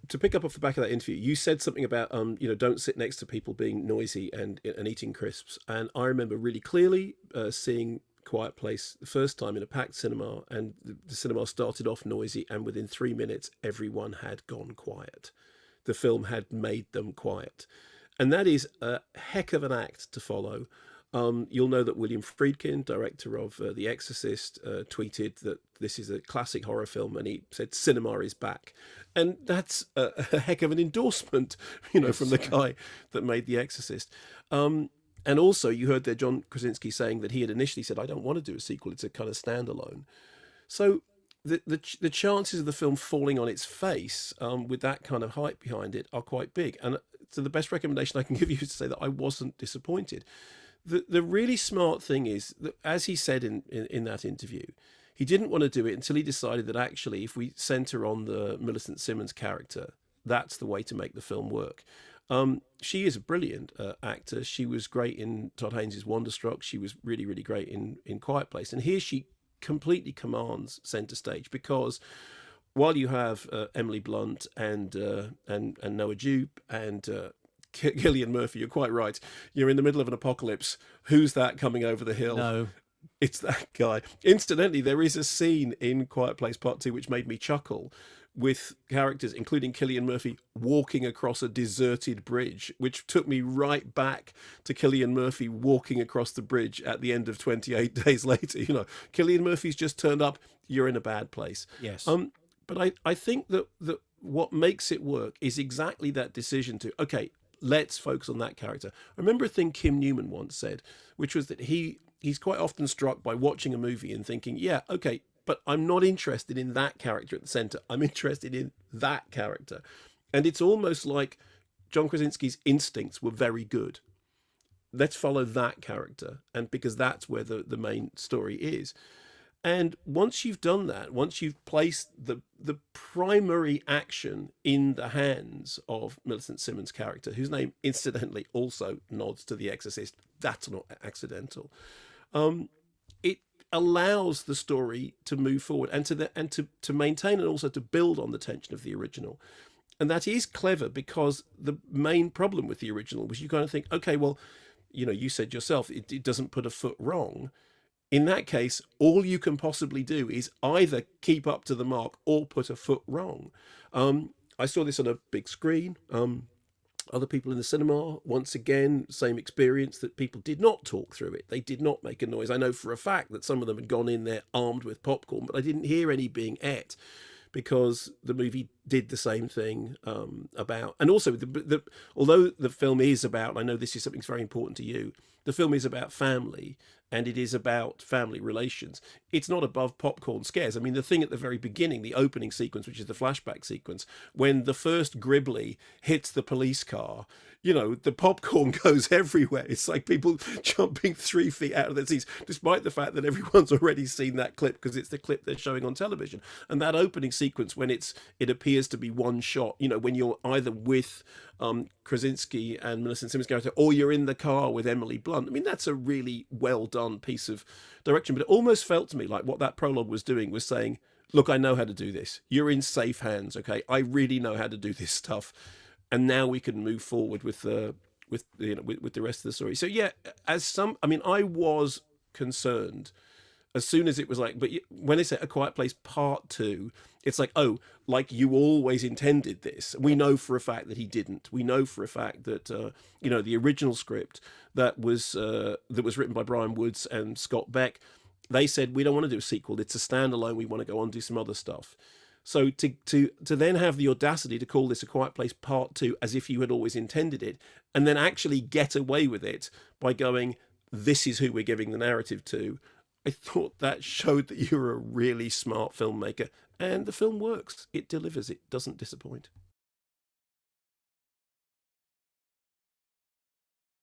to pick up off the back of that interview, you said something about don't sit next to people being noisy and eating crisps. And I remember really clearly seeing Quiet Place the first time in a packed cinema, and the cinema started off noisy, and within 3 minutes, everyone had gone quiet. The film had made them quiet, and that is a heck of an act to follow. You'll know that William Friedkin, director of The Exorcist, tweeted that this is a classic horror film, and he said cinema is back, and that's a heck of an endorsement, Yes. from the guy that made The Exorcist. And also, you heard there John Krasinski saying that he had initially said, "I don't want to do a sequel; it's a kind of standalone." So the chances of the film falling on its face with that kind of hype behind it are quite big. And so the best recommendation I can give you is to say that I wasn't disappointed. The really smart thing is that, as he said in that interview, he didn't want to do it until he decided that actually, if we centre on the Millicent Simmons character, that's the way to make the film work. She is a brilliant actor. She was great in Todd Haynes' Wonderstruck. She was really, really great in Quiet Place. And here she completely commands centre stage, because while you have Emily Blunt and Noah Jupe and Cillian Murphy, you're quite right. You're in the middle of an apocalypse. Who's that coming over the hill? No. It's that guy. Incidentally, there is a scene in Quiet Place Part 2 which made me chuckle, with characters, including Cillian Murphy, walking across a deserted bridge, which took me right back to Cillian Murphy walking across the bridge at the end of 28 Days Later. Cillian Murphy's just turned up. You're in a bad place. Yes. But I think that what makes it work is exactly that decision to, okay, let's focus on that character. I remember a thing Kim Newman once said, which was that he's quite often struck by watching a movie and thinking, yeah, okay, but I'm not interested in that character at the center. I'm interested in that character. And it's almost like John Krasinski's instincts were very good. Let's follow that character, and because that's where the main story is. And once you've done that, once you've placed the primary action in the hands of Millicent Simmons' character, whose name incidentally also nods to The Exorcist, that's not accidental. It allows the story to move forward and to maintain and also to build on the tension of the original. And that is clever, because the main problem with the original was you kind of think, okay, well, you said yourself, it doesn't put a foot wrong. In that case, all you can possibly do is either keep up to the mark or put a foot wrong. I saw this on a big screen. Other people in the cinema, once again, same experience, that people did not talk through it. They did not make a noise. I know for a fact that some of them had gone in there armed with popcorn, but I didn't hear any being ate, because the movie did the same thing about. And also, although the film is about, I know this is something that's very important to you, the film is about family, and it is about family relations. It's not above popcorn scares. I mean, the thing at the very beginning, the opening sequence, which is the flashback sequence, when the first Gribbly hits the police car, the popcorn goes everywhere. It's like people jumping 3 feet out of their seats, despite the fact that everyone's already seen that clip, because it's the clip they're showing on television. And that opening sequence, when it appears to be one shot, when you're either with Krasinski and Millicent Simmons' character, or you're in the car with Emily Blunt. I mean, that's a really well done piece of direction. But it almost felt to me like what that prologue was doing was saying, look, I know how to do this. You're in safe hands, okay? I really know how to do this stuff. And now we can move forward with the rest of the story. So yeah, I was concerned as soon as it was like, but when they say A Quiet Place Part 2, it's like, oh, like you always intended this. We know for a fact that he didn't. We know for a fact that the original script that was written by Brian Woods and Scott Beck, they said, we don't want to do a sequel. It's a standalone. We want to go on and do some other stuff. So to then have the audacity to call this A Quiet Place Part 2 as if you had always intended it, and then actually get away with it by going, this is who we're giving the narrative to, I thought that showed that you're a really smart filmmaker, and the film works. It delivers. It doesn't disappoint.